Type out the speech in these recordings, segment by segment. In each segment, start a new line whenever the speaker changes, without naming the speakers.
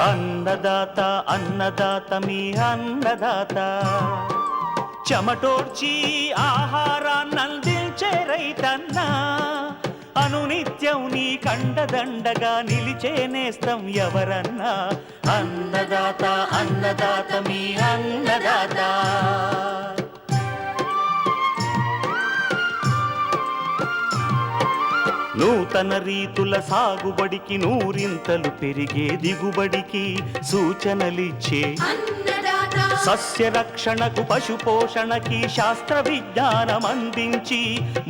అన్నదాత అన్నదాత మీ అన్నదాత చెమటోడ్చి ఆహారాన్నందించే రైతన్న అనునిత్యం నీ కండదండగా నిలిచే నేస్తం ఎవరన్నా అన్నదాత అన్నదాత మీ అన్నదాత. నూతన రీతుల సాగుబడికి నూరింతలు పెరిగే దిగుబడికి సూచనలిచ్చే సస్య రక్షణకు పశు పోషణకి శాస్త్ర విజ్ఞానం అందించి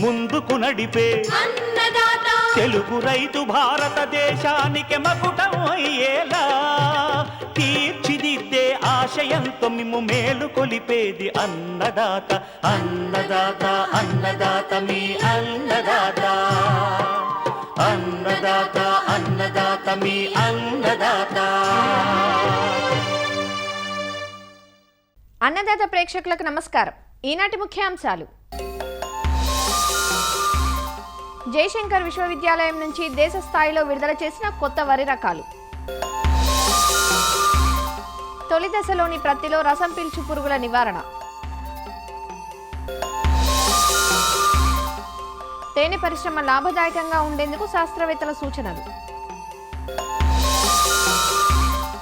ముందుకు నడిపే తెలుగు రైతు భారతదేశానికి మకుటం అయ్యేలా తీర్చిదిద్దే ఆశయంతో మిమ్ము మేలు కొలిపేది అన్నదాత అన్నదాత అన్నదాత మీ అన్నదాత అన్నదాత అన్నదాత మీ అన్నదాత.
అన్నదాత ప్రేక్షకులకు నమస్కారం. ఈనాటి ముఖ్యాంశాలు: జయశంకర్ విశ్వవిద్యాలయం నుంచి దేశ స్థాయిలో విడుదల చేసిన కొత్త వరి రకాలు, తొలి దశలోని ప్రత్తిలో రసం పీల్చు పురుగుల నివారణ, తేనె పరిశ్రమ లాభదాయకంగా ఉండేందుకు శాస్త్రవేత్తల సూచనలు,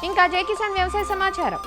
ఇంకా జై కిసాన్ వ్యవసాయ సమాచారం.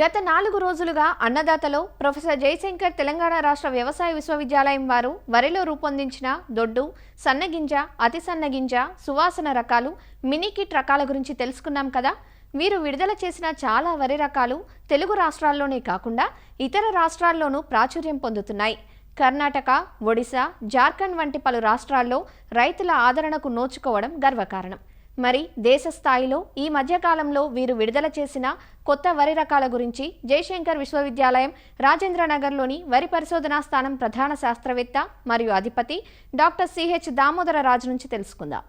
గత 4 రోజులుగా అన్నదాతలో ప్రొఫెసర్ జయశంకర్ తెలంగాణ రాష్ట్ర వ్యవసాయ విశ్వవిద్యాలయం వారు వరిలో రూపొందించిన దొడ్డు, సన్నగింజ, అతి సన్నగింజ, సువాసన రకాలు, మినీ కిట్ రకాల గురించి తెలుసుకున్నాం కదా. వీరు విడుదల చేసిన చాలా వరి రకాలు తెలుగు రాష్ట్రాల్లోనే కాకుండా ఇతర రాష్ట్రాల్లోనూ ప్రాచుర్యం పొందుతున్నాయి. కర్ణాటక, ఒడిశా, జార్ఖండ్ వంటి పలు రాష్ట్రాల్లో రైతుల ఆదరణకు నోచుకోవడం గర్వకారణం. మరి దేశ స్థాయిలో ఈ మధ్యకాలంలో వీరు విడుదల చేసిన కొత్త వరి రకాల గురించి జయశంకర్ విశ్వవిద్యాలయం రాజేంద్రనగర్లోని వరి పరిశోధనా స్థానం ప్రధాన శాస్త్రవేత్త మరియు అధిపతి డాక్టర్ సిహెచ్ దామోదర రాజు నుంచి తెలుసుకుందాం.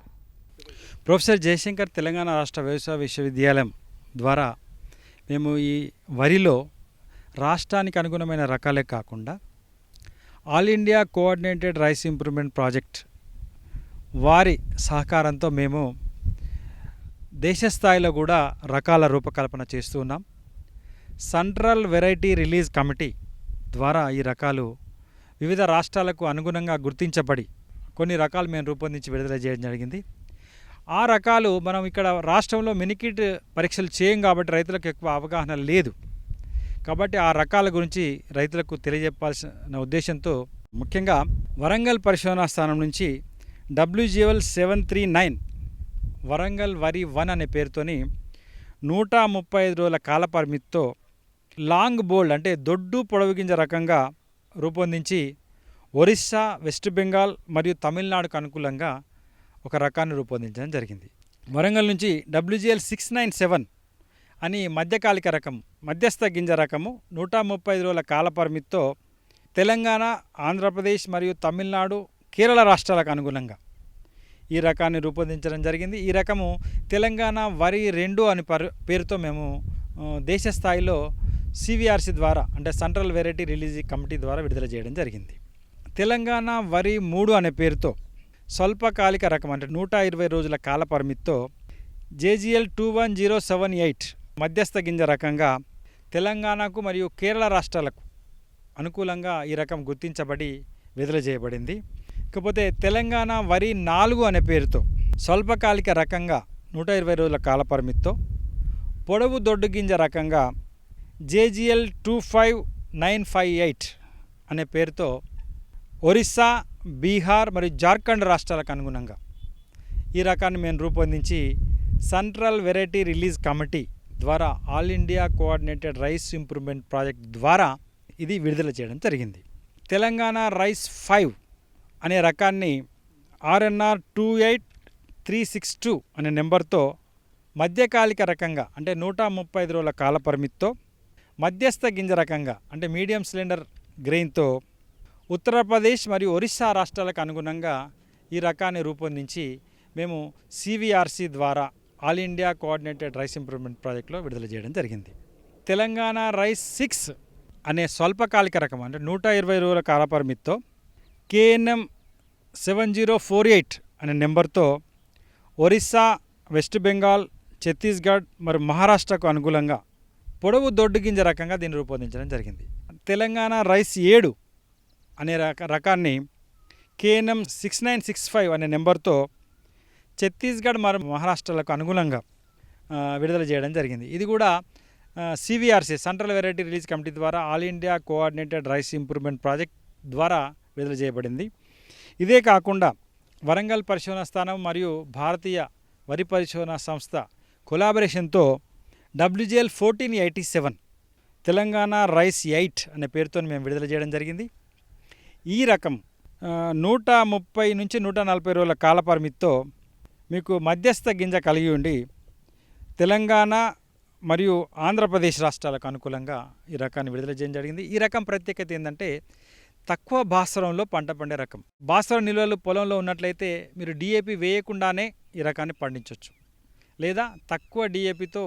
ప్రొఫెసర్ జయశంకర్ తెలంగాణ రాష్ట్ర వ్యవసాయ విశ్వవిద్యాలయం ద్వారా మేము ఈ వరిలో రాష్ట్రానికి అనుగుణమైన రకాలే కాకుండా all India coordinated rice improvement project వారి సహకారంతో మేము దేశస్థాయిలో కూడా రకాల రూపకల్పన చేస్తూ ఉన్నాం. సెంట్రల్ వెరైటీ రిలీజ్ కమిటీ ద్వారా ఈ రకాలు వివిధ రాష్ట్రాలకు అనుగుణంగా గుర్తించబడి కొన్ని రకాలు మేము రూపొందించి విడుదల చేయడం జరిగింది. ఆ రకాలు మనం ఇక్కడ రాష్ట్రంలో మినికిట్ పరీక్షలు చేయం కాబట్టి రైతులకు ఎక్కువ అవగాహన లేదు. కాబట్టి ఆ రకాల గురించి రైతులకు తెలియజెప్పాల్సిన ఉద్దేశంతో ముఖ్యంగా వరంగల్ పరిశోధనా స్థానం నుంచి WGL 739 వరంగల్ వరి 1 అనే పేరుతోని 135 రోజుల కాల పరిమితితో లాంగ్ బోల్డ్ అంటే దొడ్డు పొడవు గింజ రకంగా రూపొందించి ఒరిస్సా, వెస్ట్ బెంగాల్ మరియు తమిళనాడుకు అనుకూలంగా ఒక రకాన్ని రూపొందించడం జరిగింది. వరంగల్ నుంచి WGL 697 అని మధ్యకాలిక రకం, మధ్యస్థ గింజ రకము 135 రోజుల కాల పరిమితితో తెలంగాణ, ఆంధ్రప్రదేశ్ మరియు తమిళనాడు, కేరళ రాష్ట్రాలకు అనుగుణంగా ఈ రకాన్ని రూపొందించడం జరిగింది. ఈ రకము తెలంగాణ వరి 2 అని పేరుతో మేము దేశ స్థాయిలో CVRC ద్వారా అంటే సెంట్రల్ వెరైటీ రిలీజ్ కమిటీ ద్వారా విడుదల చేయడం జరిగింది. తెలంగాణ వరి 3 అనే పేరుతో స్వల్పకాలిక రకం అంటే 120 రోజుల కాల పరిమితితో JGL 21078 మధ్యస్థ గింజ రకంగా తెలంగాణకు మరియు కేరళ రాష్ట్రాలకు అనుకూలంగా ఈ రకం గుర్తించబడి విడుదల చేయబడింది. ఇకపోతే తెలంగాణ వరి 4 అనే పేరుతో స్వల్పకాలిక రకంగా 120 రోజుల కాల పరిమితితో పొడవు దొడ్డు గింజ రకంగా JGL 25958 అనే పేరుతో ఒరిస్సా, బీహార్ మరియు జార్ఖండ్ రాష్ట్రాలకు అనుగుణంగా ఈ రకాన్ని మేము రూపొందించి సెంట్రల్ వెరైటీ రిలీజ్ కమిటీ ద్వారా all India coordinated rice improvement project ద్వారా ఇది విడుదల చేయడం జరిగింది. తెలంగాణ రైస్ 5 అనే రకాన్ని RNR 28362 అనే నెంబర్తో మధ్యకాలిక రకంగా అంటే 135 రోజుల కాల పరిమితితో మధ్యస్థ గింజ రకంగా అంటే మీడియం సిలిండర్ గ్రెయిన్తో ఉత్తరప్రదేశ్ మరియు ఒరిస్సా రాష్ట్రాలకు అనుగుణంగా ఈ రకాన్ని రూపొందించి మేము సివిఆర్సి ద్వారా all India coordinated rice improvement ప్రాజెక్ట్లో విడుదల చేయడం జరిగింది. తెలంగాణ రైస్ 6 అనే స్వల్పకాలిక రకం అంటే 120 రోజుల కాలపరిమితితో KNM 7048 అనే నెంబర్తో ఒరిస్సా, వెస్ట్ బెంగాల్, ఛత్తీస్గఢ్ మరియు మహారాష్ట్రకు అనుకూలంగా పొడవు దొడ్డు గింజ రకంగా దీన్ని రూపొందించడం జరిగింది. తెలంగాణ రైస్ 7 అనే రకాన్ని KNM 6965 అనే నెంబర్తో ఛత్తీస్గఢ్ మరియు మహారాష్ట్రలకు అనుగుణంగా విడుదల చేయడం జరిగింది. ఇది కూడా సివిఆర్సి సెంట్రల్ వెరైటీ రిలీజ్ కమిటీ ద్వారా all India coordinated rice improvement project ద్వారా విడుదల చేయబడింది. ఇదే కాకుండా వరంగల్ పరిశోధన స్థానం మరియు భారతీయ వరి పరిశోధన సంస్థ కొలాబరేషన్తో WGL 1487 తెలంగాణ రైస్ 8 అనే పేరుతో మేము విడుదల చేయడం జరిగింది. ఈ రకం 130 నుంచి 140 రోజుల కాలపరిమితితో మీకు మధ్యస్థ గింజ కలిగి ఉండి తెలంగాణ మరియు ఆంధ్రప్రదేశ్ రాష్ట్రాలకు అనుకూలంగా ఈ రకాన్ని విడుదల చేయడం జరిగింది. ఈ రకం ప్రత్యేకత ఏంటంటే తక్కువ భాస్వరంలో పంట పండే రకం. భాస్వరం నిల్వలు పొలంలో ఉన్నట్లయితే మీరు DAP వేయకుండానే ఈ రకాన్ని పండించవచ్చు, లేదా తక్కువ DAPతో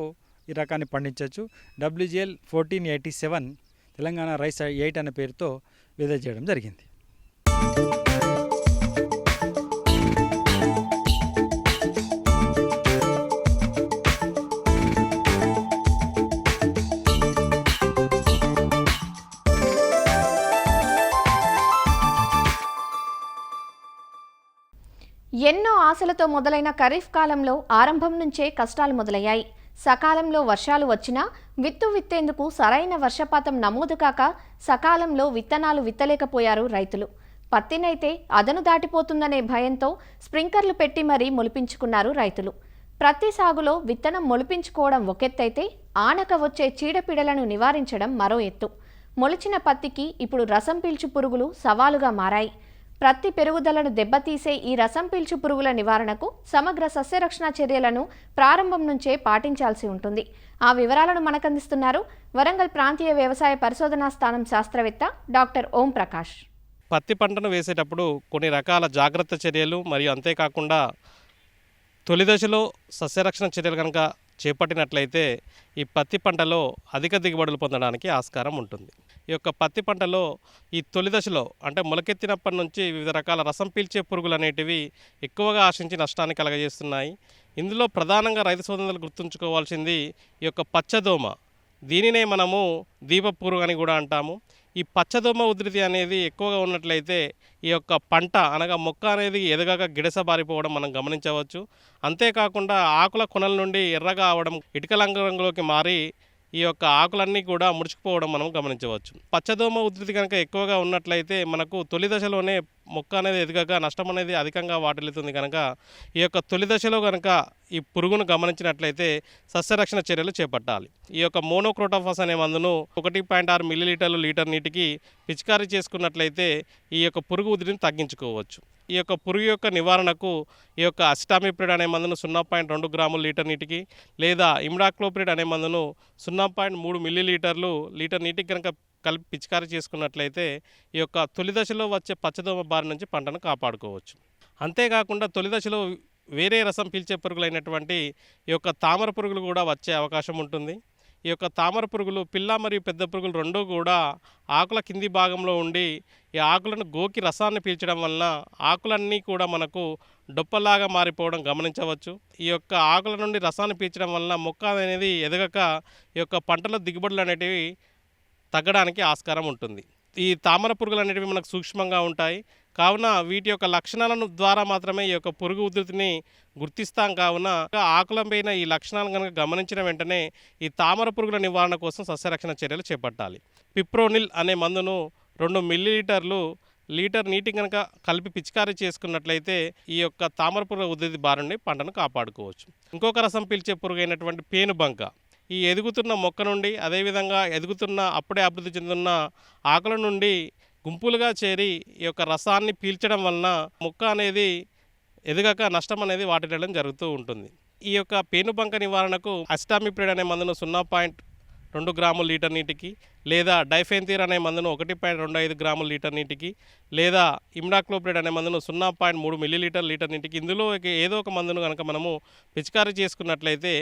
ఈ రకాన్ని పండించవచ్చు. WGL 1487 తెలంగాణ రైస్ 8 అనే పేరుతో విడుదల చేయడం జరిగింది.
ఎన్నో ఆశలతో మొదలైన ఖరీఫ్ కాలంలో ఆరంభం నుంచే కష్టాలు మొదలయ్యాయి. సకాలంలో వర్షాలు వచ్చినా విత్తేందుకు సరైన వర్షపాతం నమోదు కాక సకాలంలో విత్తనాలు విత్తలేకపోయారు రైతులు. పత్తినైతే అదను దాటిపోతుందనే భయంతో స్ప్రింకర్లు పెట్టి మరీ మొలిపించుకున్నారు రైతులు. ప్రతి సాగులో విత్తనం మొలిపించుకోవడం ఒకెత్తైతే ఆనక వచ్చే చీడపీడలను నివారించడం మరో ఎత్తు. మొలిచిన పత్తికి ఇప్పుడు రసం పీల్చు పురుగులు సవాలుగా మారాయి. ప్రతి పెరుగుదలను దెబ్బతీసే ఈ రసం పీల్చు పురుగుల నివారణకు సమగ్ర సస్యరక్షణ చర్యలను ప్రారంభం నుంచే పాటించాల్సి ఉంటుంది. ఆ వివరాలను మనకందిస్తున్నారు వరంగల్ ప్రాంతీయ వ్యవసాయ పరిశోధనా స్థానం శాస్త్రవేత్త డాక్టర్ ఓం ప్రకాష్.
పత్తి పంటను వేసేటప్పుడు కొన్ని రకాల జాగ్రత్త చర్యలు మరియు అంతేకాకుండా తొలి దశలో సస్యరక్షణ చర్యలు కనుక చేపట్టినట్లయితే ఈ పత్తి పంటలో అధిక దిగుబడులు పొందడానికి ఆస్కారం ఉంటుంది. ఈ యొక్క పత్తి పంటలో ఈ తొలి దశలో అంటే మొలకెత్తినప్పటి నుంచి వివిధ రకాల రసం పీల్చే పురుగులు అనేటివి ఎక్కువగా ఆశించి నష్టాన్ని కలగజేస్తున్నాయి. ఇందులో ప్రధానంగా రైతు సోదరులు గుర్తుంచుకోవాల్సింది ఈ యొక్క పచ్చదోమ. దీనినే మనము దీప పురుగు అని కూడా అంటాము. ఈ పచ్చదోమ ఉధృతి అనేది ఎక్కువగా ఉన్నట్లయితే ఈ యొక్క పంట అనగా మొక్క అనేది ఎదగక గిడసబారిపోవడం మనం గమనించవచ్చు. అంతేకాకుండా ఆకుల కొనల నుండి ఎర్రగా అవడం, ఇటుక రంగులోకి మారి ఈ యొక్క ఆకులన్నీ కూడా ముడుచుకుపోవడం మనం గమనించవచ్చు. పచ్చదోమ ఉధృతి కనుక ఎక్కువగా ఉన్నట్లయితే మనకు తొలి దశలోనే మొక్క అనేది ఎదగక నష్టం అనేది అధికంగా వాటిల్లుతుంది. కనుక ఈ యొక్క తొలి దశలో కనుక ఈ పురుగును గమనించినట్లయితే సస్యరక్షణ చర్యలు చేపట్టాలి. ఈ యొక్క మోనోక్రోటోఫాస్ అనే మందును 1.6 మిల్లీలీటర్లు లీటర్ నీటికి పిచికారీ చేసుకున్నట్లయితే ఈ యొక్క పురుగు ఉధృతిని తగ్గించుకోవచ్చు. ఈ యొక్క పురుగు యొక్క నివారణకు ఈ యొక్క అసిటామిప్రిడ్ అనే మందును 0.2 గ్రాములు లీటర్ నీటికి, లేదా ఇమిడాక్లోప్రిడ్ అనే మందును 0.3 మిల్లీలీటర్లు లీటర్ నీటికి కనుక కలిపి పిచికారీ చేసుకున్నట్లయితే ఈ యొక్క తొలి దశలో వచ్చే పచ్చదోమ బారి నుంచి పంటను కాపాడుకోవచ్చు. అంతేకాకుండా తొలి దశలో వేరే రసం పీల్చే పురుగులైనటువంటి ఈ యొక్క తామర పురుగులు కూడా వచ్చే అవకాశం ఉంటుంది. ఈ యొక్క తామర పురుగులు పిల్ల మరియు పెద్ద పురుగులు రెండూ కూడా ఆకుల కింది భాగంలో ఉండి ఈ ఆకులను గోకి రసాన్ని పీల్చడం వలన ఆకులన్నీ కూడా మనకు డొప్పలాగా మారిపోవడం గమనించవచ్చు. ఈ యొక్క ఆకుల నుండి రసాన్ని పీల్చడం వలన మొక్క అనేది ఎదగక ఈ యొక్క పంటలో దిగుబడులు అనేటివి తగ్గడానికి ఆస్కారం ఉంటుంది. ఈ తామర పురుగులు అనేటివి మనకు సూక్ష్మంగా ఉంటాయి కావున వీటి యొక్క లక్షణాలను ద్వారా మాత్రమే ఈ యొక్క పురుగు ఉధృతిని గుర్తిస్తాం. కావున ఆకులపైన ఈ లక్షణాలను కనుక గమనించిన వెంటనే ఈ తామర పురుగుల నివారణ కోసం సస్యరక్షణ చర్యలు చేపట్టాలి. పిప్రోనిల్ అనే మందును 2 మిల్లీలీటర్లు లీటర్ నీటి కనుక కలిపి పిచికారీ చేసుకున్నట్లయితే ఈ యొక్క తామర పురుగు ఉధృతి బారి నుండి పంటను కాపాడుకోవచ్చు. ఇంకొక రసం పీల్చే పురుగు అయినటువంటి పేనుబంక ఈ ఎదుగుతున్న మొక్క నుండి అదేవిధంగా ఎదుగుతున్న అప్పుడే అభివృద్ధి చెందుతున్న ఆకుల నుండి గుంపులుగా చేరి ఈ యొక్క రసాన్ని పీల్చడం వలన మొక్క అనేది ఎదగక నష్టం అనేది వాటిల్లడం జరుగుతూ ఉంటుంది. ఈ యొక్క పేనుబంక నివారణకు అసిటామిప్రిడ్ అనే మందును 2 గ్రాముల లీటర్ నీటికి, లేదా డైఫెన్థీర్ అనే మందును 1.25 గ్రాముల లీటర్ నీటికి, లేదా ఇమ్డాక్లోప్రిడ్ అనే మందును 0.3 మిల్లీలీటర్ లీటర్ నీటికి, ఇందులో ఏదో ఒక మందును కనుక మనము పిచికారీ చేసుకున్నట్లయితే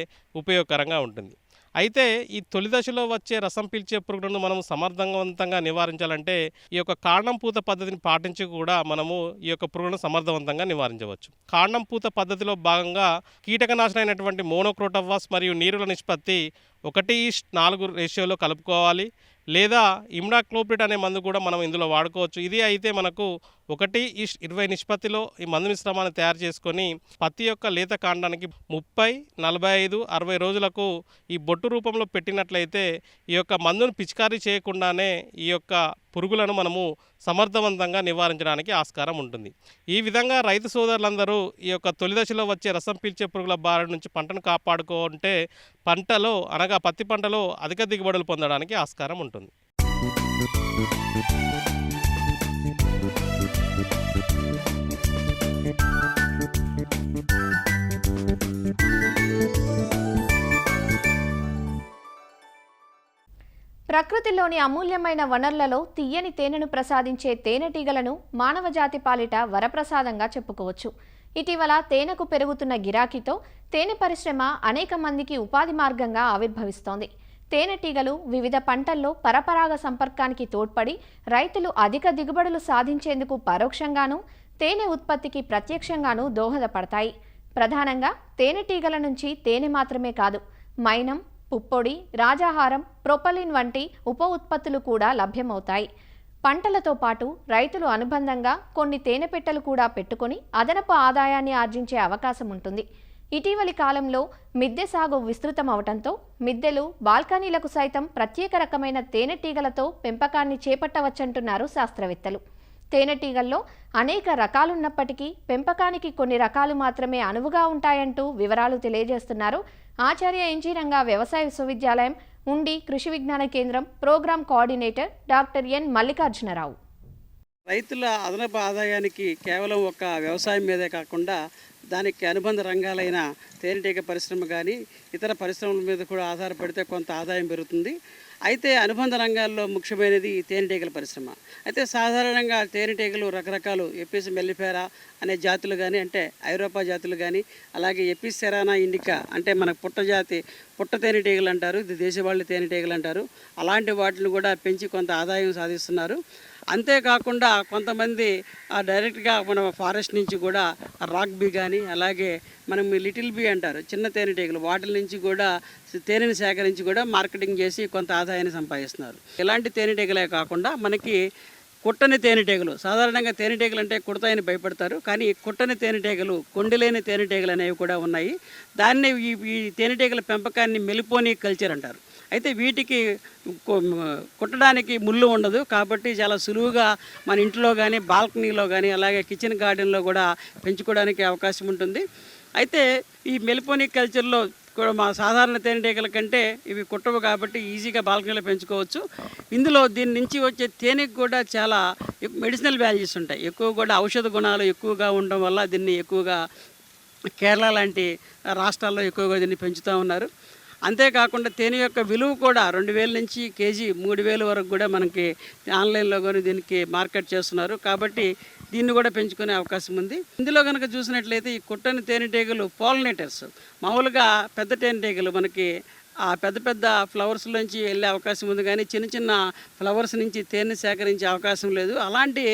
ఉపయోగకరంగా ఉంటుంది. అయితే ఈ తొలి దశలో వచ్చే రసం పీల్చే పురుగులను మనం సమర్థవంతంగా నివారించాలంటే ఈ యొక్క కాండం పూత పద్ధతిని పాటించి కూడా మనము ఈ యొక్క పురుగులను సమర్థవంతంగా నివారించవచ్చు. కాండం పూత పద్ధతిలో భాగంగా కీటకనాశనం అయినటువంటి మోనోక్రోటోఫాస్ మరియు నీరుల నిష్పత్తి 1:4 రేషియోలో కలుపుకోవాలి. లేదా ఇమ్డాక్లోప్రిడ్ అనే మందు కూడా మనం ఇందులో వాడుకోవచ్చు. ఇది అయితే మనకు 1:20 నిష్పత్తిలో ఈ మందు మిశ్రమాన్ని తయారు చేసుకొని పత్తి యొక్క లేత కాండానికి 30, 45, 60 రోజులకు ఈ బొట్టు రూపంలో పెట్టినట్లయితే ఈ యొక్క మందును పిచికారీ చేయకుండానే ఈ యొక్క పురుగులను మనము సమర్థవంతంగా నివారించడానికి ఆస్కారం ఉంటుంది. ఈ విధంగా రైతు సోదరులందరూ ఈ యొక్క తొలి దశలో వచ్చే రసం పీల్చే పురుగుల బారి నుంచి పంటను కాపాడుకుంటే పంటలో అనగా పత్తి పంటలో అధిక దిగుబడులు పొందడానికి ఆస్కారం ఉంటుంది.
ప్రకృతిలోని అమూల్యమైన వనరులలో తీయని తేనెను ప్రసాదించే తేనెటీగలను మానవజాతి పాలిట వరప్రసాదంగా చెప్పుకోవచ్చు. ఇటీవల తేనెకు పెరుగుతున్న గిరాకీతో తేనె పరిశ్రమ అనేక మందికి ఉపాధి మార్గంగా ఆవిర్భవిస్తోంది. తేనెటీగలు వివిధ పంటల్లో పరపరాగ సంపర్కానికి తోడ్పడి రైతులు అధిక దిగుబడులు సాధించేందుకు పరోక్షంగానూ, తేనె ఉత్పత్తికి ప్రత్యక్షంగానూ దోహదపడతాయి. ప్రధానంగా తేనెటీగల నుంచి తేనె మాత్రమే కాదు, మైనం, పుప్పొడి, రాజాహారం, ప్రొపలిన్ వంటి ఉప ఉత్పత్తులు కూడా లభ్యమవుతాయి. పంటలతో పాటు రైతులు అనుబంధంగా కొన్ని తేనె పెట్టెలు కూడా పెట్టుకొని అదనపు ఆదాయాన్ని ఆర్జించే అవకాశం ఉంటుంది. ఇటీవలి కాలంలో మిద్దె సాగు విస్తృతం అవటంతో మిద్దెలు, బాల్కనీలకు సైతం ప్రత్యేక రకమైన తేనెటీగలతో పెంపకాన్ని చేపట్టవచ్చంటున్నారు శాస్త్రవేత్తలు. తేనెటీగల్లో అనేక రకాలున్నప్పటికీ పెంపకానికి కొన్ని రకాలు మాత్రమే అనువుగా ఉంటాయంటూ వివరాలు తెలియజేస్తున్నారు ఆచార్య ఇంజనీరింగ్ వ్యవసాయ విశ్వవిద్యాలయం ఉండి Krishi Vigyan Kendra program coordinator doctor N Mallikarjunarao.
రైతుల అదనపు ఆదాయానికి కేవలం ఒక వ్యవసాయం మీదే కాకుండా దానికి అనుబంధ రంగాలైన తేనెటీగ పరిశ్రమ కానీ ఇతర పరిశ్రమల మీద కూడా ఆధారపడితే కొంత ఆదాయం పెరుగుతుంది. అయితే అనుబంధ రంగాల్లో ముఖ్యమైనది తేనెటీగల పరిశ్రమ. అయితే సాధారణంగా తేనెటీగలు రకరకాలు ఎపిస్ మెల్లిఫెరా అనే జాతులు కానీ, అంటే ఐరోపా జాతులు కానీ, అలాగే ఎపిస్ సెరానా ఇండికా అంటే మన పుట్ట తేనెటీగలు అంటారు, ఇది దేశవాళీ తేనెటీగలు అంటారు. అలాంటి వాటిని కూడా పెంచి కొంత ఆదాయం సాధిస్తున్నారు. అంతేకాకుండా కొంతమంది డైరెక్ట్గా మన ఫారెస్ట్ నుంచి కూడా రాక్ బీ కానీ, అలాగే మనం లిటిల్ బీ అంటారు చిన్న తేనెటీగలు, వాటి నుంచి కూడా తేనెని సేకరించి కూడా మార్కెటింగ్ చేసి కొంత ఆదాయాన్ని సంపాదిస్తున్నారు. ఇలాంటి తేనెటీగలే కాకుండా మనకి కుట్టని తేనెటీగలు, సాధారణంగా తేనెటీగలు అంటే కుడతాయని భయపడతారు, కానీ కుట్టని తేనెటీగలు, కొండలేని తేనెటీగలు అనేవి కూడా ఉన్నాయి. దాన్ని ఈ తేనెటీగల పెంపకాన్ని మెలిపోని కల్చర్ అంటారు. అయితే వీటికి కుట్టడానికి ముళ్ళు ఉండదు కాబట్టి చాలా సులువుగా మన ఇంట్లో కానీ, బాల్కనీలో కానీ, అలాగే కిచెన్ గార్డెన్లో కూడా పెంచుకోవడానికి అవకాశం ఉంటుంది. అయితే ఈ మెలిపోనిక్ కల్చర్లో కూడా మా సాధారణ తేనెటీగల కంటే ఇవి కుట్టవు కాబట్టి ఈజీగా బాల్కనీలో పెంచుకోవచ్చు. ఇందులో దీని నుంచి వచ్చే తేనెకు కూడా చాలా మెడిసినల్ వాల్యూస్ ఉంటాయి, ఎక్కువ కూడా ఔషధ గుణాలు ఎక్కువగా ఉండడం వల్ల దీన్ని ఎక్కువగా కేరళ లాంటి రాష్ట్రాల్లో ఎక్కువగా దీన్ని పెంచుతూ ఉన్నారు. అంతేకాకుండా తేనె యొక్క విలువ కూడా 2000 నుంచి కేజీ 3000 వరకు కూడా మనకి ఆన్లైన్లో కానీ దీనికి మార్కెట్ చేస్తున్నారు. కాబట్టి దీన్ని కూడా పెంచుకునే అవకాశం ఉంది. ఇందులో కనుక చూసినట్లయితే ఈ కుట్టని తేనెటీగలు పాలినేటర్స్, మామూలుగా పెద్ద తేనెటీగలు మనకి ఆ పెద్ద పెద్ద ఫ్లవర్స్ నుంచి వెళ్ళే అవకాశం ఉంది, కానీ చిన్న చిన్న ఫ్లవర్స్ నుంచి తేనె సేకరించే అవకాశం లేదు. అలాంటి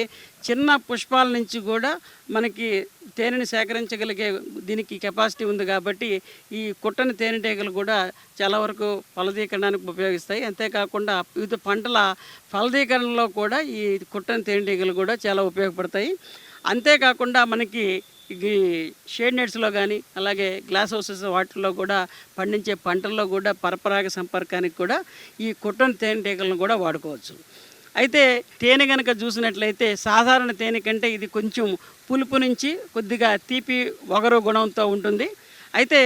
చిన్న పుష్పాల నుంచి కూడా మనకి తేనెని సేకరించగలిగే దీనికి కెపాసిటీ ఉంది. కాబట్టి ఈ కుట్టని తేనెటీగలు కూడా చాలా వరకు ఫలదీకరణానికి ఉపయోగిస్తాయి. అంతేకాకుండా వివిధ పంటల ఫలదీకరణలో కూడా ఈ కుట్టని తేనెటీగలు కూడా చాలా ఉపయోగపడతాయి. అంతేకాకుండా మనకి ఈ షేడ్ నెట్స్లో కానీ, అలాగే గ్లాస్ హౌసెస్ వాటిల్లో కూడా పండించే పంటల్లో కూడా పరపరాగ సంపర్కానికి కూడా ఈ కుట్టని తేనెటీగలను కూడా వాడుకోవచ్చు. అయితే తేనె కనుక చూసినట్లయితే సాధారణ తేనె కంటే ఇది కొంచెం పులుపు నుంచి కొద్దిగా తీపి వగరు గుణంతో ఉంటుంది. అయితే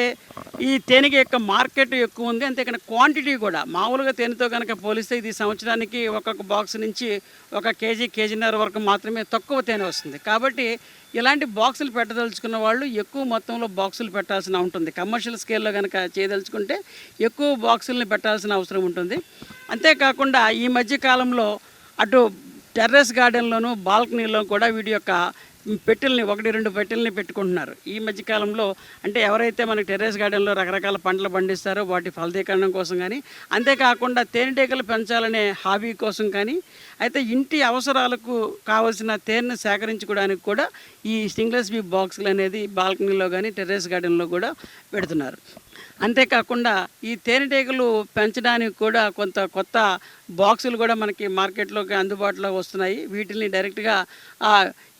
ఈ తేనె యొక్క మార్కెట్ ఎక్కువ ఉంది, అంతేకాని క్వాంటిటీ కూడా మామూలుగా తేనెతో కనుక పోలిస్తే ఇది సంవత్సరానికి ఒక్కొక్క బాక్స్ నుంచి 1 కేజీ కేజీన్నర వరకు మాత్రమే తక్కువ తేనె వస్తుంది. కాబట్టి ఇలాంటి బాక్సులు పెట్టదలుచుకున్న వాళ్ళు ఎక్కువ మొత్తంలో బాక్సులు పెట్టాల్సిన ఉంటుంది. కమర్షియల్ స్కేల్లో కనుక చేయదలుచుకుంటే ఎక్కువ బాక్సుల్ని పెట్టాల్సిన అవసరం ఉంటుంది. అంతేకాకుండా ఈ మధ్య కాలంలో అటు టెర్రస్ గార్డెన్లోను బాల్కనీలో కూడా వీటి యొక్క పెట్టెల్ని 1-2 పెట్టెల్ని పెట్టుకుంటున్నారు ఈ మధ్యకాలంలో. అంటే ఎవరైతే మనకి టెర్రస్ గార్డెన్లో రకరకాల పంటలు పండిస్తారో వాటి ఫలదీకరణం కోసం కానీ, అంతేకాకుండా తేనెటీగలు పెంచాలనే హాబీ కోసం కానీ, అయితే ఇంటి అవసరాలకు కావాల్సిన తేనెను సేకరించుకోవడానికి కూడా ఈ స్టింగ్లెస్ బీ బాక్సులు అనేది బాల్కనీలో కానీ టెర్రస్ గార్డెన్లో కూడా పెడుతున్నారు. అంతేకాకుండా ఈ తేనెటీగలు పెంచడానికి కూడా కొంత కొత్త బాక్సులు కూడా మనకి మార్కెట్లోకి అందుబాటులో వస్తున్నాయి. వీటిని డైరెక్ట్గా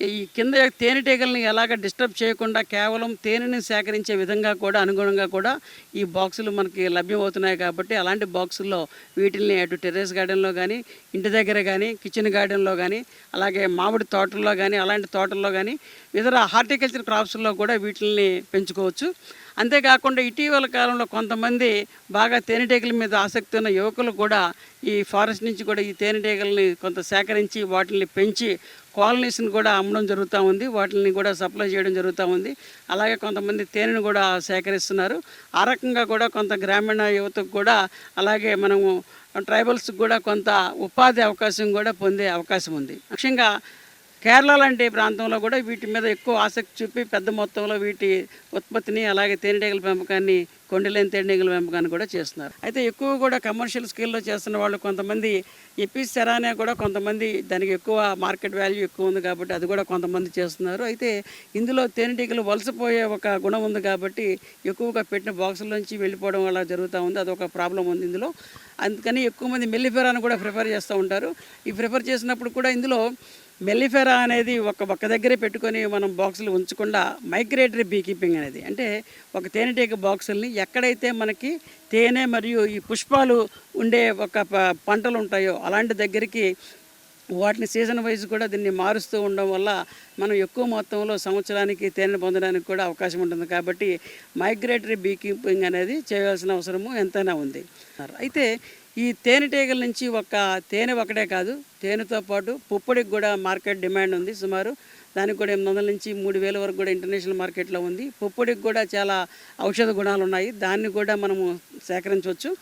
ఈ కింద తేనెటీగల్ని ఎలాగ డిస్టర్బ్ చేయకుండా కేవలం తేనెని సేకరించే విధంగా కూడా అనుగుణంగా కూడా ఈ బాక్సులు మనకి లభ్యమవుతున్నాయి. కాబట్టి అలాంటి బాక్సుల్లో వీటిని అటు టెర్రస్ గార్డెన్లో కానీ, ఇంటి దగ్గర కానీ, కిచెన్ గార్డెన్లో కానీ, అలాగే మామిడి తోటల్లో కానీ, అలాంటి తోటల్లో కానీ, ఇతర హార్టికల్చర్ క్రాప్స్లో కూడా వీటిని పెంచుకోవచ్చు. అంతేకాకుండా ఇటీవల కాలంలో కొంతమంది బాగా తేనెటీగల మీద ఆసక్తి ఉన్న యువకులు కూడా ఈ ఫారెస్ట్ నుంచి కూడా ఈ తేనెటీగల్ని కొంత సేకరించి వాటిని పెంచి కాలనీస్ని కూడా అమ్మడం జరుగుతూ ఉంది, వాటిని కూడా సప్లై చేయడం జరుగుతూ ఉంది. అలాగే కొంతమంది తేనెను కూడా సేకరిస్తున్నారు. ఆ రకంగా కూడా కొంత గ్రామీణ యువతకు కూడా, అలాగే మనము ట్రైబల్స్కి కూడా కొంత ఉపాధి అవకాశం కూడా పొందే అవకాశం ఉంది. ముఖ్యంగా కేరళ లాంటి ప్రాంతంలో కూడా వీటి మీద ఎక్కువ ఆసక్తి చూపి పెద్ద మొత్తంలో వీటి ఉత్పత్తిని, అలాగే తేనెటీగల పెంపకాన్ని, కొండలేని తేనెటీగల పెంపకాన్ని కూడా చేస్తున్నారు. అయితే ఎక్కువ కూడా కమర్షియల్ స్కేల్లో చేస్తున్న వాళ్ళు కొంతమంది ఎపిస్ సెరానే కూడా కొంతమంది దానికి ఎక్కువ మార్కెట్ వాల్యూ ఎక్కువ ఉంది కాబట్టి అది కూడా కొంతమంది చేస్తున్నారు. అయితే ఇందులో తేనెటీగలు వలసపోయే ఒక గుణం ఉంది కాబట్టి ఎక్కువగా పెట్టిన బాక్సుల నుంచి వెళ్ళిపోవడం వల్ల జరుగుతూ ఉంది. అదొక ప్రాబ్లం ఉంది ఇందులో. అందుకని ఎక్కువ మంది మెల్లిఫెరాను కూడా ప్రిఫర్ చేస్తూ ఉంటారు. ఈ ప్రిఫర్ చేసినప్పుడు కూడా ఇందులో మెల్లిఫెరా అనేది ఒక్క దగ్గరే పెట్టుకొని మనం బాక్సులు ఉంచకుండా మైగ్రేటరీ బీ కీపింగ్ అనేది, అంటే ఒక తేనెటీగ బాక్సుల్ని ఎక్కడైతే మనకి తేనె మరియు ఈ పుష్పాలు ఉండే ఒక పంటలు ఉంటాయో అలాంటి దగ్గరికి వాటిని సీజన్ వైజ్ కూడా దీన్ని మారుస్తూ ఉండడం వల్ల మనం ఎక్కువ మొత్తంలో సంవత్సరానికి తేనె పొందడానికి కూడా అవకాశం ఉంటుంది. కాబట్టి మైగ్రేటరీ బీ కీపింగ్ అనేది చేయాల్సిన అవసరము ఎంతైనా ఉంది. అయితే ఈ తేనెటీగల నుంచి తేనె ఒకటే కాదు, తేనెతో పాటు పుప్పొడికి కూడా మార్కెట్ డిమాండ్ ఉంది. సుమారు దానికి కూడా 800 నుంచి 3000 వరకు కూడా ఇంటర్నేషనల్ మార్కెట్లో ఉంది. పుప్పొడికి కూడా చాలా ఔషధ గుణాలు ఉన్నాయి, దాన్ని కూడా మనము సేకరించవచ్చు.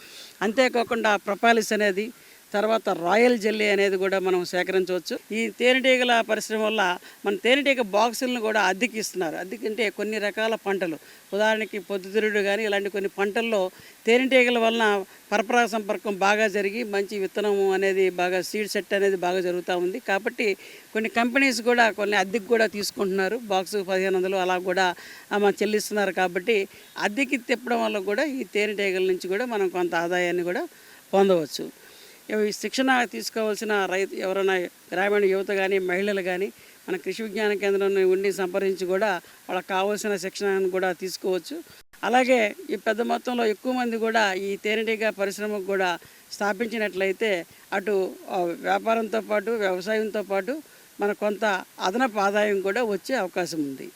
అంతేకాకుండా ప్రొపాలిస్ అనేది, తర్వాత రాయల్ జెల్లీ అనేది కూడా మనం సేకరించవచ్చు. ఈ తేనెటీగల పరిశ్రమ వల్ల మన తేనెటీగ బాక్సులను కూడా అద్దెకి ఇస్తున్నారు. అద్దెకంటే కొన్ని రకాల పంటలు, ఉదాహరణకి పొద్దుతిరుగుడు కానీ ఇలాంటి కొన్ని పంటల్లో తేనెటీగల వలన పరపరాగ సంపర్కం బాగా జరిగి మంచి విత్తనం అనేది బాగా సీడ్ సెట్ అనేది బాగా జరుగుతూ ఉంది. కాబట్టి కొన్ని కంపెనీస్ కూడా కొన్ని అద్దెకి కూడా తీసుకుంటున్నారు. బాక్సు 1500 అలా కూడా చెల్లిస్తున్నారు. కాబట్టి అద్దెకి తిప్పడం వల్ల కూడా ఈ తేనెటీగల నుంచి కూడా మనం కొంత ఆదాయాన్ని కూడా పొందవచ్చు. ఈ శిక్షణ తీసుకోవాల్సిన ఎవరైనా గ్రామీణ యువత కానీ, మహిళలు కానీ మన కృషి విజ్ఞాన కేంద్రంలో ఉండి సంప్రదించి కూడా వాళ్ళకి కావాల్సిన శిక్షణను కూడా తీసుకోవచ్చు. అలాగే ఈ పెద్ద మొత్తంలో ఎక్కువ మంది కూడా ఈ తేనెటీగ పరిశ్రమకు కూడా స్థాపించినట్లయితే అటు వ్యాపారంతో పాటు, వ్యవసాయంతో పాటు మన కొంత అదనపు ఆదాయం కూడా వచ్చే అవకాశం ఉంది.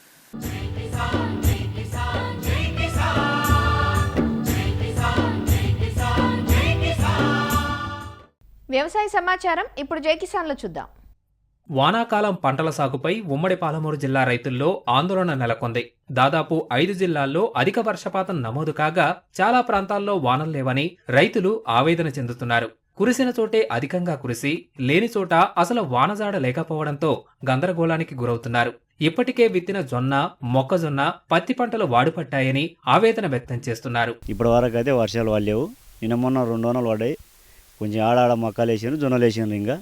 వ్యవసాయ సమాచారం ఇప్పుడు జై కిసాన్లో చూద్దాం.
వానాకాలం పంటల సాగుపై ఉమ్మడి పాలమూరు జిల్లా రైతుల్లో ఆందోళన నెలకొంది. దాదాపు 5 జిల్లాల్లో అధిక వర్షపాతం నమోదు కాగా చాలా ప్రాంతాల్లో వానలు లేవని రైతులు ఆవేదన చెందుతున్నారు. కురిసిన చోటే అధికంగా కురిసి, లేని చోట అసలు వానజాడ లేకపోవడంతో గందరగోళానికి గురవుతున్నారు. ఇప్పటికే విత్తిన జొన్న, మొక్కజొన్న, పత్తి పంటలు వాడిపట్టాయని ఆవేదన వ్యక్తం చేస్తున్నారు.
ఇప్పటి వరకు అయితే వర్షాలు పడలేవు. నిన్న మొన్న 2 వానలు పడ్డాయి. కొంచెం ఆడాడ మొక్కలు వేసాను, జొన్నలు వేసాను. ఇంకా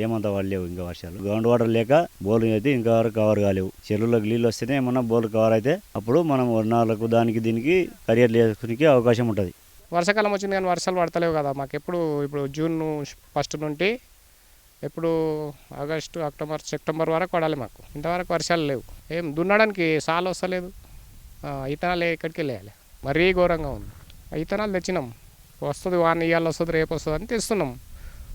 ఏమంతా పడలేవు ఇంకా వర్షాలు. గ్రౌండ్ వాటర్ లేక బోర్లు అయితే ఇంకా వరకు కవర్ కాలేవు. చెరువులకు నీళ్ళు వస్తేనే ఏమన్నా బోర్లు కవర్ అయితే అప్పుడు మనం వర్ణాలకు దానికి దీనికి కరియర్లు వేసుకునే అవకాశం ఉంటుంది.
వర్షాకాలం వచ్చింది కానీ వర్షాలు పడతలేవు కదా మాకు. ఇప్పుడు జూన్ 1 నుండి ఎప్పుడు ఆగస్టు, అక్టోబర్, సెప్టెంబర్ వరకు పడాలి మాకు. ఇంతవరకు వర్షాలు లేవు. ఏం దున్నడానికి సాలు వస్తలేదు. ఇతనాలు ఎక్కడికి వెళ్ళాలి, మరీ ఘోరంగా ఉంది. ఇతనాలు తెచ్చినాం, వస్తుంది వాన ఇవాళ వస్తుంది రేపు వస్తుంది అని తెస్తున్నాం.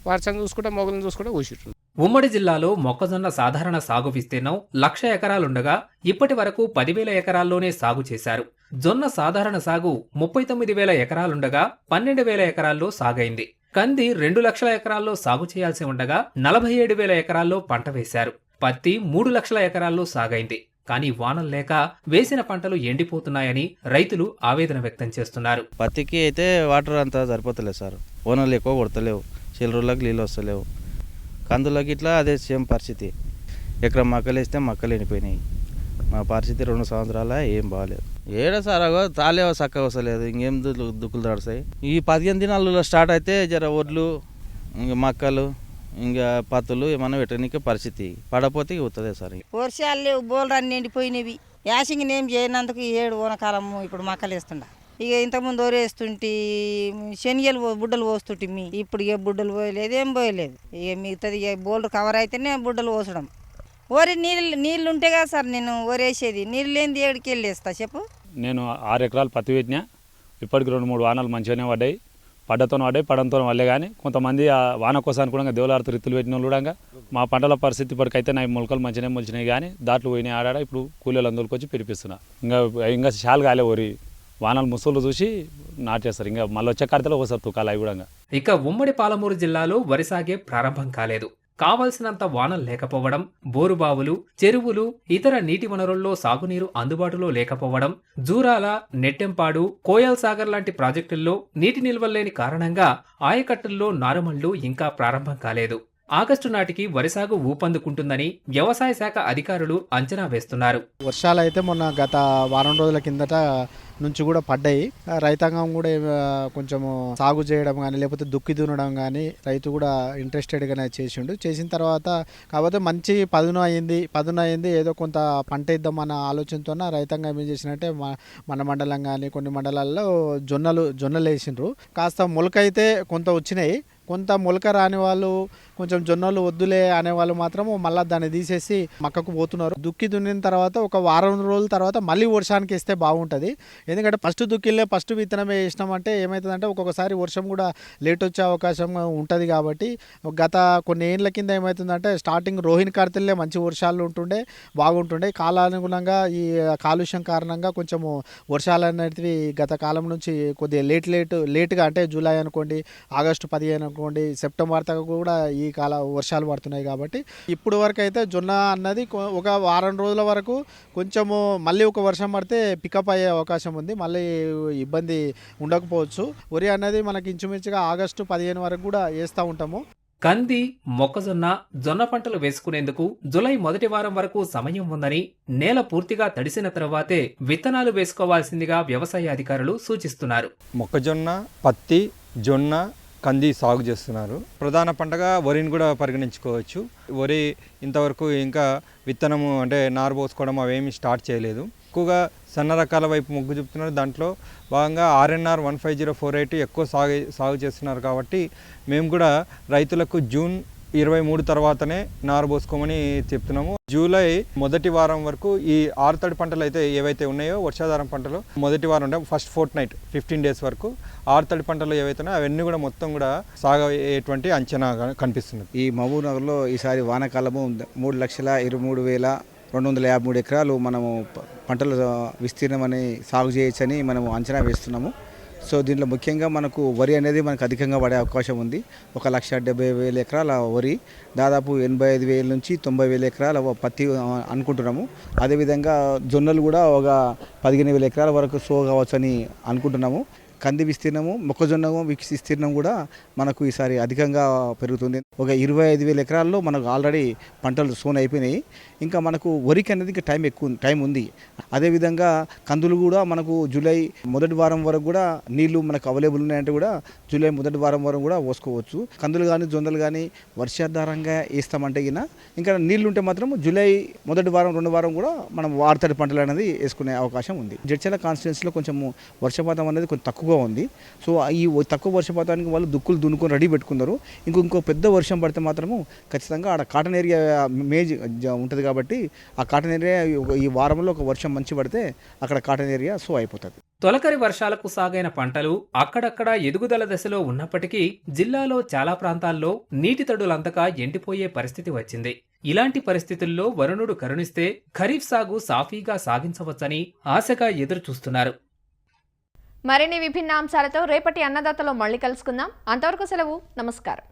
వర్షం చూసుకుంటే మొగలను చూసుకుంటే కూర్చుంటున్నాం.
ఉమ్మడి జిల్లాలో మొక్కజొన్న సాధారణ సాగు విస్తీర్ణం 1,00,000 ఎకరాలుండగా ఇప్పటి వరకు 10,000 ఎకరాల్లోనే సాగు చేశారు. జొన్న సాధారణ సాగు 39,000 ఎకరాలుండగా 12,000 ఎకరాల్లో సాగైంది. కంది 2,00,000 ఎకరాల్లో సాగు చేయాల్సి ఉండగా 47,000 ఎకరాల్లో పంట వేశారు. పత్తి 3,00,000 ఎకరాల్లో సాగైంది. కానీ వానలు లేక వేసిన పంటలు ఎండిపోతున్నాయని రైతులు ఆవేదన వ్యక్తం చేస్తున్నారు.
పత్తికి అయితే వాటర్ అంతా సరిపోతలేదు సార్, ఓనర్లు ఎక్కువ కొడతలేవు, చిల్లరులకు నీళ్ళు వస్తలేవు. కందులకి ఇట్లా అదే సేమ్ పరిస్థితి. ఎకరం మక్కలు వేస్తే మక్కలు ఎండిపోయినాయి. మా పరిస్థితి 2 సంవత్సరాల ఏం బాగాలేదు. ఏడ సార్ అగో తాలే చక్కగా వస్తలేదు, ఇంకేం దుక్కులు తడుస్తాయి. ఈ 15 దినాలలో స్టార్ట్ అయితే జర ఒడ్లు ఇంకా మక్కలు ఇంకా పత్తులు ఏమన్నా పెట్టడానికి పరిస్థితి పడపోతే అవుతుంది సార్.
వర్షాలు లేవు, బోల్లు అన్నీ ఎండిపోయినవి. యాసింగ్ ఏం చేయనందుకు 7 ఓనకాలం ఇప్పుడు మక్కలు వేస్తుండ. ఇక ఇంతకుముందు ఓరేస్తుంటే శనిగలు బుడ్డలు పోస్తుంటే ఇప్పుడు ఇక బుడ్డలు పోయలేదు, ఏం పోయలేదు. ఇక మిగతాది ఇక బోల్లు కవర్ అయితేనే బుడ్డలు పోసడం. ఓరి నీళ్ళు ఉంటే కదా సార్ నేను ఓరేసేది. నీళ్ళు లేని ఏడికి వెళ్ళేస్తా చెప్పు.
నేను 6 ఎకరాలు పత్తి పెట్టినా. ఇప్పటికి 2-3 వానలు మంచిగానే పడ్డాయి. పడ్డతో పడ్డాయి, పడంతో వల్లే. కానీ కొంతమంది ఆ వాన కోసానికి కూడా దేవులాడుతూ రిత్తులు పెట్టిన వాళ్ళు కూడా మా పంటల పరిస్థితి ఇప్పటికైతే నా మొలకలు మంచిగానే మొలిచినాయి. కానీ దాంట్లో పోయినాయి ఆడాడ. ఇప్పుడు కూలీలు అందులోకి పిలిపిస్తున్నా. ఇంకా శాలు కాలే ఓరి వానలు ముసలు చూసి నాటేస్తారు. ఇంకా మళ్ళీ వచ్చే కడతలో ఒకసారి తుకాలు అవి కూడా.
ఇక ఉమ్మడి పాలమూరు జిల్లాలో వరి సాగే ప్రారంభం కాలేదు. కావలసినంత వానలు లేకపోవడం, బోరుబావులు, చెరువులు, ఇతర నీటి వనరుల్లో సాగునీరు అందుబాటులో లేకపోవడం, జూరాల, నెట్టెంపాడు, కోయల్ సాగర్ లాంటి ప్రాజెక్టుల్లో నీటి నిల్వలేని కారణంగా ఆయకట్టుల్లో నారుమళ్లు ఇంకా ప్రారంభం కాలేదు. ఆగస్టు నాటికి వరి సాగు ఊపందుకుంటుందని వ్యవసాయ శాఖ అధికారులు అంచనా వేస్తున్నారు.
వర్షాలు అయితే మొన్న గత వారం రోజుల కిందట నుంచి కూడా పడ్డాయి. రైతాంగం కూడా కొంచెము సాగు చేయడం కానీ లేకపోతే దుక్కి దున్నడం కానీ రైతు కూడా ఇంట్రెస్టెడ్గానే చేసిండు. చేసిన తర్వాత కాకపోతే మంచి పదును అయింది ఏదో కొంత పంట ఇద్దామన్న ఆలోచనతో రైతాంగం ఏం చేసినట్టే మన మండలం కానీ కొన్ని మండలాల్లో జొన్నలు వేసిండ్రు. కాస్త మొలక అయితే కొంత వచ్చినాయి. కొంత మొలక రాని వాళ్ళు కొంచెం జొన్నలు వద్దులే అనేవాళ్ళు మాత్రము మళ్ళీ దాన్ని తీసేసి మక్కకు పోతున్నారు. దుక్కి దున్నిన తర్వాత ఒక వారం రోజుల తర్వాత మళ్ళీ వర్షానికి వేస్తే బాగుంటుంది. ఎందుకంటే ఫస్ట్ దుక్కిలే ఫస్ట్ విత్తనమే వేసినామంటే ఏమవుతుందంటే ఒక్కొక్కసారి వర్షం కూడా లేట్ వచ్చే అవకాశం ఉంటుంది. కాబట్టి గత కొన్ని ఏళ్ళ కింద ఏమవుతుందంటే స్టార్టింగ్ రోహిణి కార్తెల్లే మంచి వర్షాలు బాగుంటుండే. కాలానుగుణంగా ఈ కాలుష్యం కారణంగా కొంచెము వర్షాలు అనేటివి గత కాలం నుంచి కొద్దిగా లేట్గా అంటే జూలై అనుకోండి, ఆగస్టు 15 అనుకోండి, సెప్టెంబర్ దాకా కూడా ఈ వర్షాలు పడుతున్నాయి. కాబట్టి ఇప్పుడు వరకు అయితే జొన్న అన్నది ఒక వారం రోజుల వరకు కొంచెము మళ్ళీ ఒక వర్షం పడితే పికప్ అయ్యే అవకాశం ఉంది. మళ్ళీ ఇబ్బంది ఉండకపోవచ్చు. వరి అన్నది మనకి ఇంచుమించుగా ఆగస్టు 15 వరకు కూడా వేస్తూ ఉంటాము.
కంది, మొక్కజొన్న, జొన్న పంటలు వేసుకునేందుకు జులై మొదటి వారం వరకు సమయం ఉందని, నేల పూర్తిగా తడిసిన తర్వాతే విత్తనాలు వేసుకోవాల్సిందిగా వ్యవసాయ అధికారులు సూచిస్తున్నారు.
మొక్కజొన్న, పత్తి, జొన్న, కంది సాగు చేస్తున్నారు. ప్రధాన పంటగా వరిని కూడా పరిగణించుకోవచ్చు. వరి ఇంతవరకు ఇంకా విత్తనము అంటే నారు పోసుకోవడం అవేమీ స్టార్ట్ చేయలేదు. ఎక్కువగా సన్న రకాల వైపు మొగ్గు చూపుతున్నారు. దాంట్లో భాగంగా RNR 15048 ఎక్కువ సాగు చేస్తున్నారు. కాబట్టి మేము కూడా రైతులకు జూన్ 23 తర్వాతనే నారు పోసుకోమని చెప్తున్నాము. జూలై మొదటి వారం వరకు ఈ ఆరుతడి పంటలు అయితే ఏవైతే ఉన్నాయో వర్షాధారం పంటలు మొదటి వారం అంటే ఫస్ట్ ఫోర్ట్నైట్ 15 డేస్ వరకు ఆరుతడి పంటలు ఏవైతే ఉన్నాయో అవన్నీ కూడా మొత్తం కూడా సాగేటువంటి అంచనా కనిపిస్తుంది.
ఈ మహబూబ్ నగర్లో ఈసారి వానాకాలము 3,23,253 ఎకరాలు మనము పంటల విస్తీర్ణం అని సాగు చేయొచ్చని మనము అంచనా వేస్తున్నాము. సో దీంట్లో ముఖ్యంగా మనకు వరి అనేది మనకు అధికంగా పడే అవకాశం ఉంది. 1,70,000 ఎకరాల వరి, దాదాపు 85,000 నుంచి 90,000 ఎకరాల పత్తి అనుకుంటున్నాము. అదేవిధంగా జొన్నలు కూడా ఒక 15,000 ఎకరాల వరకు సో కావచ్చని అనుకుంటున్నాము. కంది విస్తీర్ణము, మొక్కజొన్న విస్తీర్ణం కూడా మనకు ఈసారి అధికంగా పెరుగుతుంది. ఒక 25,000 ఎకరాల్లో మనకు ఆల్రెడీ పంటలు సోన్ అయిపోయినాయి. ఇంకా మనకు వరికి అనేది ఇంకా టైం ఉంది. అదేవిధంగా కందులు కూడా మనకు జూలై మొదటి వారం వరకు కూడా నీళ్లు మనకు అవైలబుల్ ఉన్నాయంటే కూడా జూలై మొదటి వారం వరకు కూడా పోసుకోవచ్చు. కందులు కానీ జొన్నలు కానీ వర్షాధారంగా వేస్తామంటే ఇంకా నీళ్లు ఉంటే మాత్రం జూలై మొదటి వారం 2 వారం కూడా మనం వార్తడి పంటలు అనేది వేసుకునే అవకాశం ఉంది. జడ్చర్ల కాన్స్టిట్యున్సీలో కొంచెము వర్షపాతం అనేది కొంచెం తక్కువగా ఉంది. సో ఈ తక్కువ వర్షపాతానికి వాళ్ళు దుక్కులు దున్నుకొని రెడీ పెట్టుకున్నారు. ఇంకో పెద్ద వర్షం పడితే మాత్రము ఖచ్చితంగా ఆడ కాటన్ ఏరియా మేజ్ ఉంటుంది. కాబట్టి ఆ కాటన్ ఏరియా ఈ వారంలో ఒక వర్షం మంచి పడితే అక్కడ కాటన్ ఏరియా సో అయిపోతుంది.
తొలకరి వర్షాలకు సాగైన పంటలు అక్కడక్కడ ఎదుగుదల దశలో ఉన్నప్పటికీ జిల్లాలో చాలా ప్రాంతాల్లో నీటి తడులంతగా ఎండిపోయే పరిస్థితి వచ్చింది. ఇలాంటి పరిస్థితుల్లో వరుణుడు కరుణిస్తే ఖరీఫ్ సాగు సాఫీగా సాగించవచ్చని ఆశగా ఎదురుచూస్తున్నారు.
మరిన్ని విభిన్న అంశాలతో రేపటి అన్నదాతలో మళ్ళీ కలుసుకుందాం. అంతవరకు సెలవు. నమస్కారం.